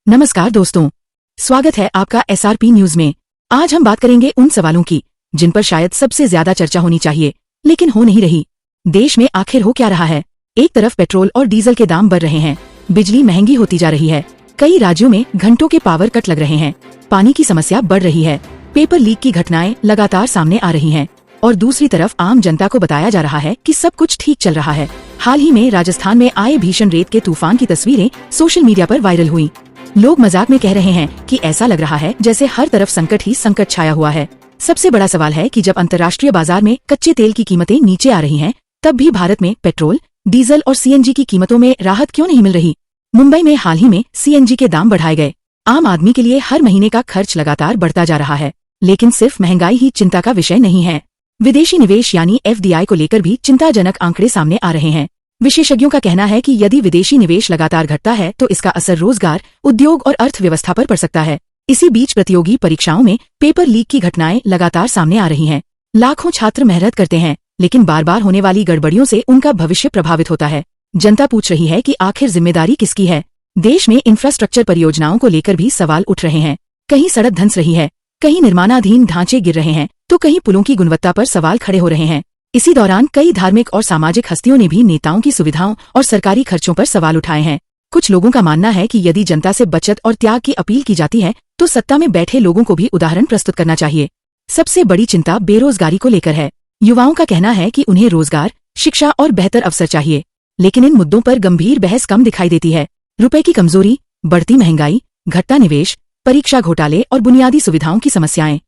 नमस्कार दोस्तों, स्वागत है आपका SRP न्यूज में। आज हम बात करेंगे उन सवालों की जिन पर शायद सबसे ज्यादा चर्चा होनी चाहिए लेकिन हो नहीं रही। देश में आखिर हो क्या रहा है? एक तरफ पेट्रोल और डीजल के दाम बढ़ रहे हैं, बिजली महंगी होती जा रही है, कई राज्यों में घंटों के पावर कट लग रहे हैं, पानी की समस्या बढ़ रही है, पेपर लीक की घटनाएं लगातार सामने आ रही हैं, और दूसरी तरफ आम जनता को बताया जा रहा है कि सब कुछ ठीक चल रहा है। हाल ही में राजस्थान में आए भीषण रेत के तूफान की तस्वीरें सोशल मीडिया पर वायरल हुई। लोग मजाक में कह रहे हैं कि ऐसा लग रहा है जैसे हर तरफ संकट ही संकट छाया हुआ है। सबसे बड़ा सवाल है कि जब अंतर्राष्ट्रीय बाजार में कच्चे तेल की कीमतें नीचे आ रही हैं, तब भी भारत में पेट्रोल, डीजल और CNG की कीमतों में राहत क्यों नहीं मिल रही? मुंबई में हाल ही में CNG के दाम बढ़ाए गए। आम आदमी के लिए हर महीने का खर्च लगातार बढ़ता जा रहा है, लेकिन सिर्फ महंगाई ही चिंता का विषय नहीं है। विदेशी निवेश यानी FDI को लेकर भी चिंताजनक आंकड़े सामने आ रहे हैं। विशेषज्ञों का कहना है कि यदि विदेशी निवेश लगातार घटता है तो इसका असर रोजगार, उद्योग और अर्थव्यवस्था पर पड़ सकता है। इसी बीच प्रतियोगी परीक्षाओं में पेपर लीक की घटनाएं लगातार सामने आ रही हैं। लाखों छात्र मेहनत करते हैं, लेकिन बार बार होने वाली गड़बड़ियों से उनका भविष्य प्रभावित होता है। जनता पूछ रही है कि आखिर जिम्मेदारी किसकी है? देश में इंफ्रास्ट्रक्चर परियोजनाओं को लेकर भी सवाल उठ रहे हैं। कहीं सड़क धंस रही है, कहीं निर्माणाधीन ढांचे गिर रहे हैं, तो कहीं पुलों की गुणवत्ता पर सवाल खड़े हो रहे हैं। इसी दौरान कई धार्मिक और सामाजिक हस्तियों ने भी नेताओं की सुविधाओं और सरकारी खर्चों पर सवाल उठाए हैं। कुछ लोगों का मानना है कि यदि जनता से बचत और त्याग की अपील की जाती है तो सत्ता में बैठे लोगों को भी उदाहरण प्रस्तुत करना चाहिए। सबसे बड़ी चिंता बेरोजगारी को लेकर है। युवाओं का कहना है कि उन्हें रोजगार, शिक्षा और बेहतर अवसर चाहिए, लेकिन इन मुद्दों पर गंभीर बहस कम दिखाई देती है। रुपए की कमजोरी, बढ़ती महंगाई, घटता निवेश, परीक्षा घोटाले और बुनियादी सुविधाओं की समस्याएं,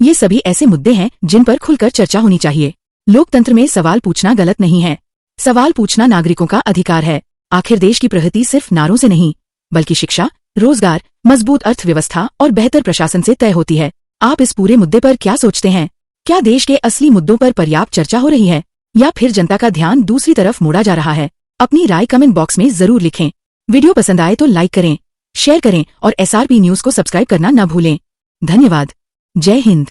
ये सभी ऐसे मुद्दे हैं जिन पर खुलकर चर्चा होनी चाहिए। लोकतंत्र में सवाल पूछना गलत नहीं है। सवाल पूछना नागरिकों का अधिकार है। आखिर देश की प्रगति सिर्फ नारों से नहीं, बल्कि शिक्षा, रोजगार, मजबूत अर्थव्यवस्था और बेहतर प्रशासन से तय होती है। आप इस पूरे मुद्दे पर क्या सोचते हैं? क्या देश के असली मुद्दों पर पर्याप्त चर्चा हो रही है, या फिर जनता का ध्यान दूसरी तरफ मोड़ा जा रहा है? अपनी राय कमेंट बॉक्स में जरूर लिखें। वीडियो पसंद आए तो लाइक करें, शेयर करें और SRP न्यूज को सब्सक्राइब करना न भूलें। धन्यवाद। जय हिंद।